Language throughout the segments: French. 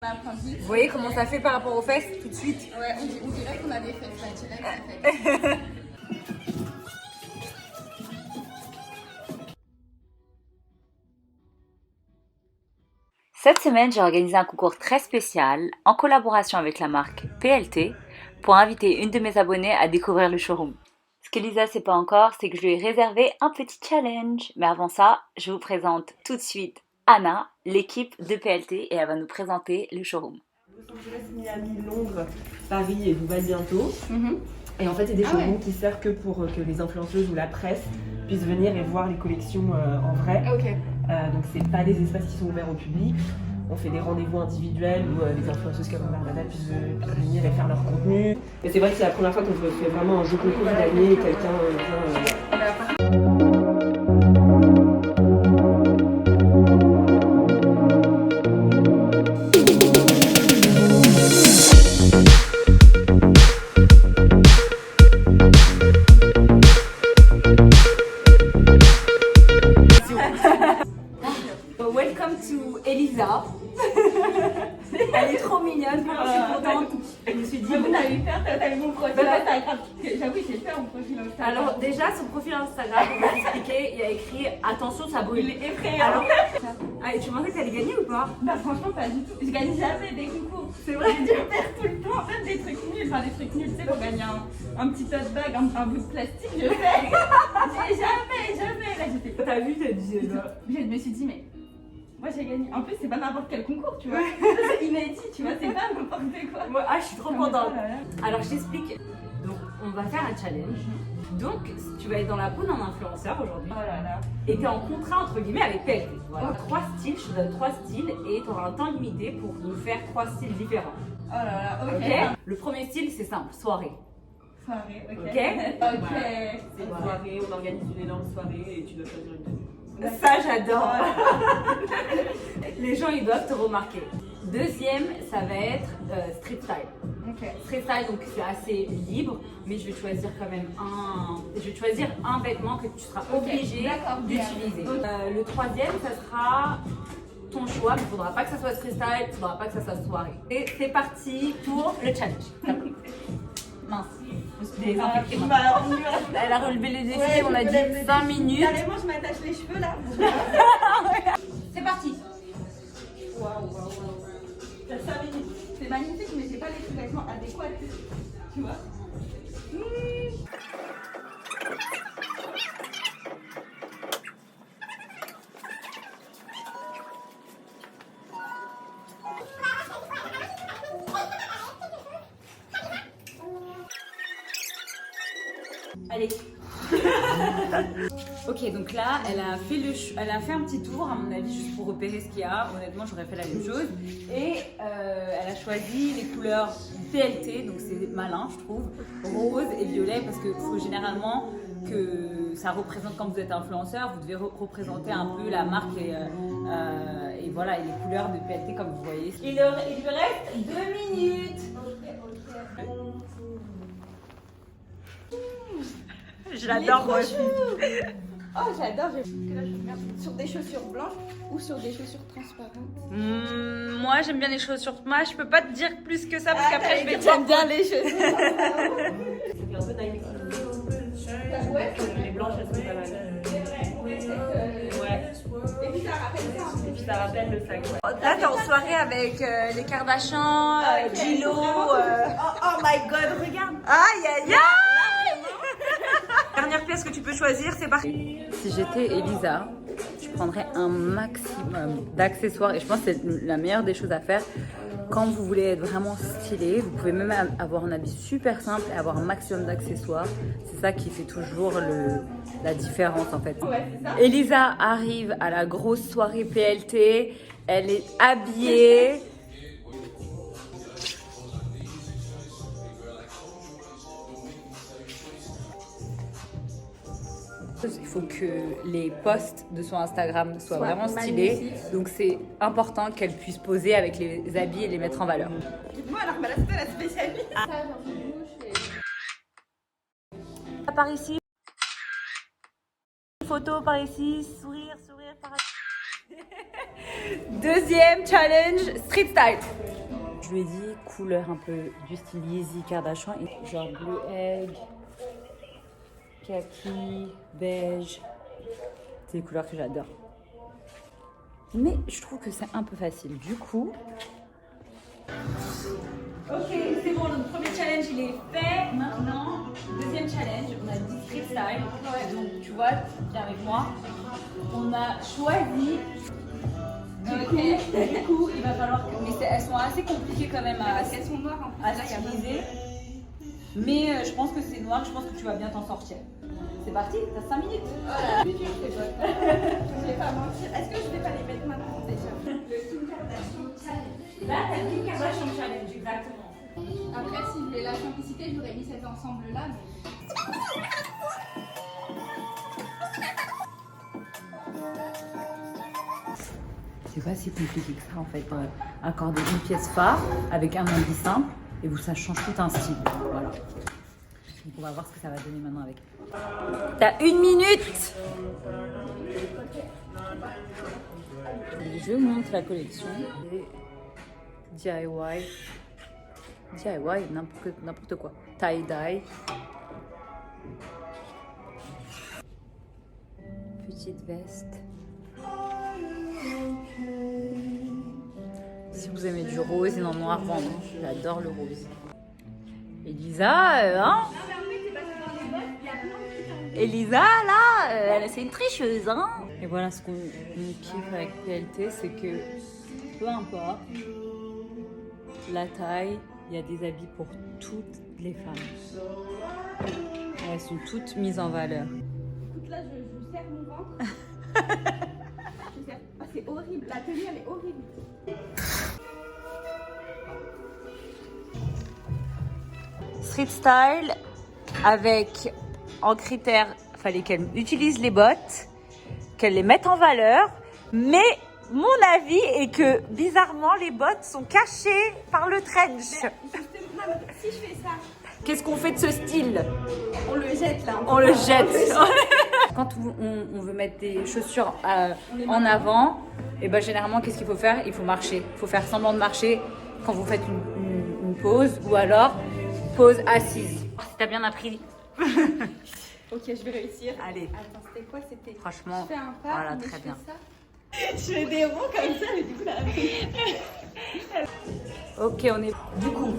Vous voyez comment ça fait par rapport aux fesses tout de suite? Ouais, on dirait qu'on a des fesses naturelles. Cette semaine, j'ai organisé un concours très spécial en collaboration avec la marque PLT pour inviter une de mes abonnées à découvrir le showroom. Ce que Lisa ne sait pas encore, c'est que je lui ai réservé un petit challenge. Mais avant ça, je vous présente tout de suite Anna, l'équipe de PLT, et elle va nous présenter le showroom. Los Angeles, Miami, Londres, Paris et Dubaï bientôt. Et en fait, c'est des showrooms qui servent que pour que les influenceuses ou la presse puissent venir et voir les collections en vrai. Donc c'est pas des espaces qui sont ouverts au public. On fait des rendez-vous individuels où les influenceuses comme Barbada puissent venir et faire leur contenu. Et c'est vrai que c'est la première fois qu'on fait vraiment un jeu concours gagné et quelqu'un vient. Welcome to Elisa. Elle est trop mignonne, je suis contente. Je me suis dit, Vous avez eu peur, t'as vu mon profil Instagram. J'avoue, j'ai fait mon profil Instagram. alors déjà son profil Instagram, on va expliquer, il y a écrit attention ça brûle. Il est effrayant. Alors, et tu pensais que t'allais gagner ou pas? Bah franchement pas du tout. Je gagne jamais des concours. C'est vrai. J'ai dû faire tout le temps. En fait des trucs nuls. Enfin des trucs nuls. Tu sais pour gagner un petit tote bag, un bout de plastique, je fais. J'ai jamais. Là j'ai fait. T'as vu, t'as dit Je me suis dit mais. Moi j'ai gagné. En plus c'est pas n'importe quel concours tu vois. C'est inédit tu vois. C'est pas n'importe quoi. Moi, je suis trop contente. Oh là là. Alors je t'explique. Donc on va faire un challenge. Donc tu vas être dans la peau d'un influenceur aujourd'hui. Oh là là. Et tu es en contrat entre guillemets avec PLT. Voilà. 3 styles, je te donne 3 styles et tu auras un temps limité pour nous faire 3 styles différents. Oh là là. Ok. Ok. Le premier style c'est simple, soirée. Soirée. Ok. Ok. Ok. C'est une soirée, on organise une énorme soirée et tu dois choisir une tenue. Ça j'adore. Les gens ils doivent te remarquer. Deuxième, ça va être street style. Ok. Street style, donc c'est assez libre, mais je vais choisir quand même un vêtement que tu seras obligé d'accord, d'utiliser. ok. Le troisième, ça sera ton choix, mais il ne faudra pas que ça soit street style, il ne faudra pas que ça soit soirée. Et c'est parti pour le challenge. Mince. Désinfecté, moi. Elle a relevé les défis, Ouais, on a dit 5 minutes. Allez, moi je m'attache les cheveux là. C'est parti. Waouh. T'as 5 minutes. C'est magnifique, mais j'ai pas les sous-vêtements adéquats. Tu vois. Allez. Ok, donc là, elle a fait un petit tour, à mon avis, juste pour repérer ce qu'il y a. Honnêtement, j'aurais fait la même chose. Et elle a choisi les couleurs PLT, donc c'est malin, je trouve, rose et violet, parce que faut généralement que ça représente, quand vous êtes influenceur, vous devez représenter un peu la marque et voilà, et les couleurs de PLT, comme vous voyez. Il lui reste 2 minutes. J'adore moi aussi. Oh, j'adore. Sur des chaussures blanches ou sur des chaussures transparentes. Moi j'aime bien les chaussures. Moi je peux pas te dire plus que ça parce qu'après je vais J'aime bien les chaussures. C'est un peu Nike. Ouais. Les blanches, elles sont pas mal. C'est vrai. Ouais. Et puis ça rappelle ça. Et puis ça rappelle le sac. Ouais. Là t'es en soirée avec les Kardashians, Gilo. Oh my god, regarde. Aïe aïe aïe. Dernière pièce que tu peux choisir, c'est parti. Si j'étais Elisa, je prendrais un maximum d'accessoires et je pense que c'est la meilleure des choses à faire. Quand vous voulez être vraiment stylé, vous pouvez même avoir un habit super simple et avoir un maximum d'accessoires. C'est ça qui fait toujours la différence en fait. Ouais, c'est ça. Elisa arrive à la grosse soirée PLT, elle est habillée. Il faut que les posts de son Instagram soient vraiment stylés. magnifiques. Donc c'est important qu'elle puisse poser avec les habits et les mettre en valeur. Dites-moi alors, bah là c'était la spécialité. Par ici. Photo par ici. Sourire par ici. Deuxième challenge, street style. Je lui ai dit couleur un peu du style Yeezy Kardashian, genre bleu egg, kaki, beige. C'est des couleurs que j'adore. Mais je trouve que c'est un peu facile. Du coup... Ok, c'est bon, notre premier challenge il est fait. Maintenant, deuxième challenge, on a dit freestyle. Donc tu vois, viens avec moi. On a choisi... Du coup, il va falloir... Mais elles sont assez compliquées quand même à styliser. Mais je pense que c'est noir, je pense que tu vas bien t'en sortir. C'est parti, t'as 5 minutes. Voilà, je vais pas mentir. Est-ce que je vais pas les mettre maintenant déjà? Le Kim Kardashian Challenge. Là, t'as le Kim Kardashian Challenge, exactement. Après, si je voulais la simplicité, j'aurais mis cet ensemble-là. C'est pas si compliqué que ça en fait. Accorder une pièce phare avec un indice simple et ça change tout un style. Voilà. Donc on va voir ce que ça va donner maintenant avec. T'as 1 minute. Je vous montre la collection. DIY. DIY, n'importe quoi. Tie-dye. Petite veste. Si vous aimez du rose et en noir, vraiment, j'adore le rose. Elisa, hein? Elisa, là, c'est une tricheuse, hein? Et voilà ce qu'on kiffe avec PLT, c'est que peu importe la taille, il y a des habits pour toutes les femmes. Et elles sont toutes mises en valeur. Écoute, là, je serre mon ventre. Ah, c'est horrible, la tenue, elle est horrible. Street style avec en critère, fallait qu'elle utilise les bottes, qu'elle les mette en valeur, mais mon avis est que bizarrement les bottes sont cachées par le trench. Si je fais ça, Qu'est-ce qu'on fait de ce style? on le jette là. On le jette. Quand on veut mettre des chaussures en avant, et ben généralement qu'est-ce qu'il faut faire? Il faut marcher. Il faut faire semblant de marcher quand vous faites une pause ou alors pause assise. Si t'as bien appris. Ok, je vais réussir. Allez. Attends, c'était quoi? C'était. Franchement, Je fais un pas, voilà, mais très je bien. fais ça. Je fais des ronds comme ça, mais du coup là. Ok, on est. Du coup,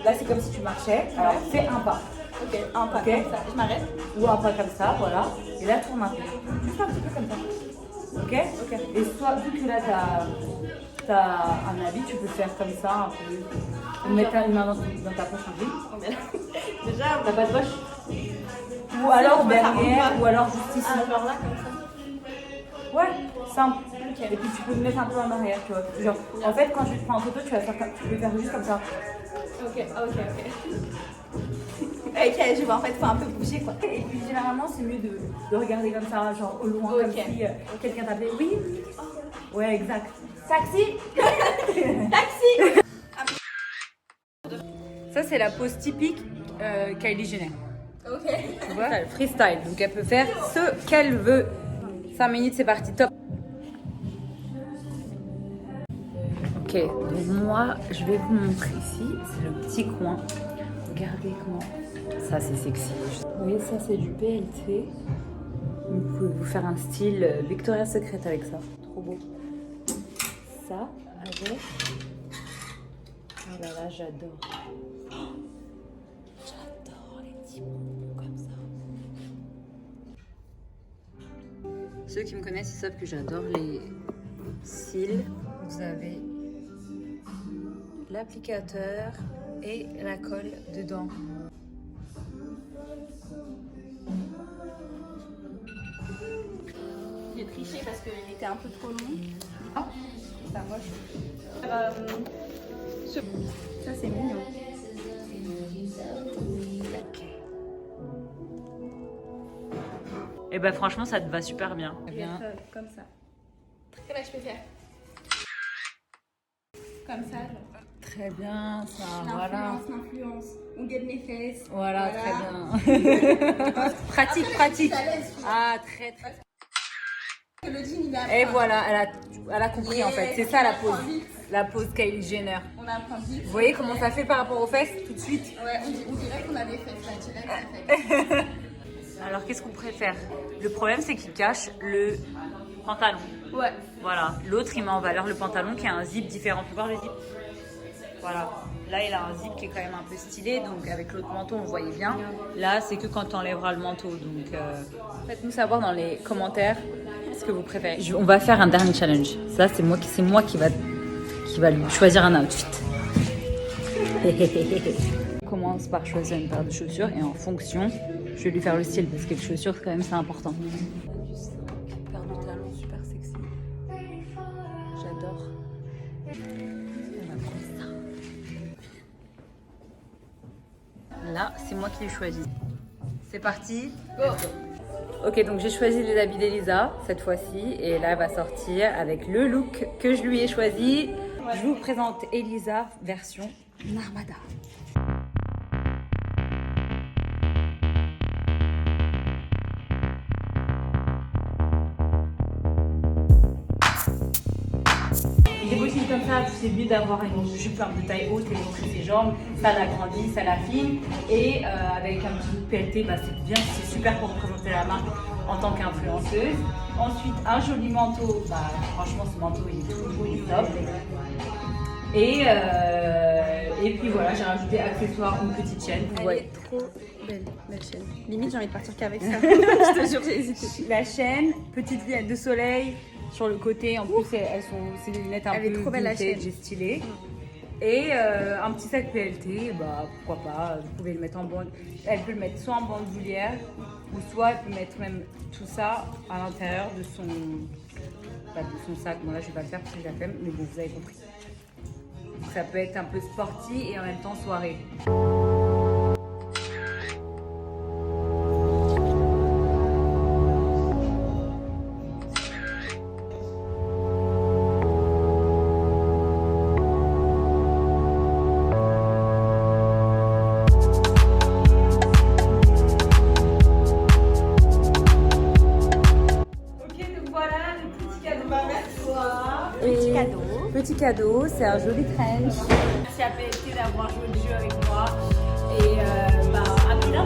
là c'est comme si tu marchais. Alors fais un pas. Ok, un pas Ok. comme ça. Je m'arrête. Ou un pas comme ça, voilà. Et là tourne un peu. Juste un petit peu comme ça. Ok. Ok. Et soit vu que là t'as un habit, tu peux faire comme ça un peu. Ou mettre une main dans ta poche en jean. Déjà, T'as pas de poche? Ou alors derrière, ou alors juste ici. genre là comme ça. Ouais, simple. Et puis tu peux le mettre un peu en arrière, tu vois. Genre, en fait, quand je te prends en photo, tu peux faire juste comme ça. Ok. Ok, je vois, en fait, faut un peu bouger quoi. Et puis généralement, c'est mieux de regarder comme ça, genre au loin, comme si quelqu'un t'appelait. Oui. Ouais, exact. Taxi. Taxi. Ça, c'est la pose typique Kylie Jenner. Ok. Tu vois, t'as le freestyle, donc elle peut faire ce qu'elle veut. 5 minutes, c'est parti, top. Ok, donc moi, je vais vous montrer ici, c'est le petit coin. Regardez comment, ça c'est sexy. Vous voyez, ça c'est du PLT. Vous pouvez vous faire un style Victoria's Secret avec ça, trop beau. Ça, avec... Oh là là, j'adore. J'adore les petits bonbons comme ça. Ceux qui me connaissent, ils savent que j'adore les cils. Vous avez l'applicateur et la colle dedans. J'ai triché parce qu'il était un peu trop long. Ah, Ça moche. Ça c'est mignon. et ben franchement, ça te va super bien. Bien. Comme ça. Et là je peux faire. Comme ça, genre. Très bien, ça, voilà. L'influence. On gagne mes fesses. Voilà, très bien. pratique, pratique. À l'aise, Ah, très, très. le jean il est Et voilà, elle a Elle a compris en fait, c'est ça la pose. La pose Kylie Jenner. On apprend vite. Vous voyez comment ça fait par rapport aux fesses tout de suite? Ouais, on dirait qu'on a des fesses naturelles. Alors qu'est-ce qu'on préfère? Le problème c'est qu'il cache le pantalon. Ouais. Voilà. L'autre il met en valeur le pantalon qui a un zip différent. Tu peux voir le zip? Voilà. Là il a un zip qui est quand même un peu stylé, donc avec l'autre manteau on le voyait bien. Là c'est que quand tu enlèveras le manteau. Donc faites-nous savoir dans les commentaires ce que vous préférez. On va faire un dernier challenge. Ça c'est moi qui va lui choisir un outfit. On commence par choisir une paire de chaussures et en fonction, je vais lui faire le style parce que les chaussures quand même c'est important. Paire de talons super sexy. J'adore. On va prendre ça. Là, c'est moi qui l'ai choisi. C'est parti. Go. Ok, donc j'ai choisi les habits d'Elisa cette fois-ci et là elle va sortir avec le look que je lui ai choisi. Je vous présente Elisa version Narmada. Il est possible comme ça, c'est mieux d'avoir une jupe de taille haute et montrer ses jambes, ça l'agrandit, ça l'affine. Et avec un petit look PLT, bah, c'est bien, c'est super pour représenter la marque en tant qu'influenceuse. Ensuite, un joli manteau, bah, franchement ce manteau il est tout beau, il est top. Et puis voilà, j'ai rajouté accessoires, une petite chaîne. Elle est trop belle, la chaîne. Limite, j'ai envie de partir qu'avec ça. Je te jure, j'ai hésité. La chaîne, petite lunette de soleil sur le côté. En plus, c'est des lunettes un peu trop belle, la chaîne. vintage et stylées. Et un petit sac PLT, bah pourquoi pas. Vous pouvez le mettre en bande. Elle peut le mettre soit en bandoulière, ou soit elle peut mettre même tout ça à l'intérieur de son sac. Bon là, je vais pas le faire parce que j'ai la flemme, mais bon, vous avez compris. Ça peut être un peu sporty et en même temps soirée. Petit cadeau, c'est un joli trench. Merci à PLT d'avoir joué le jeu avec moi et à plus d'un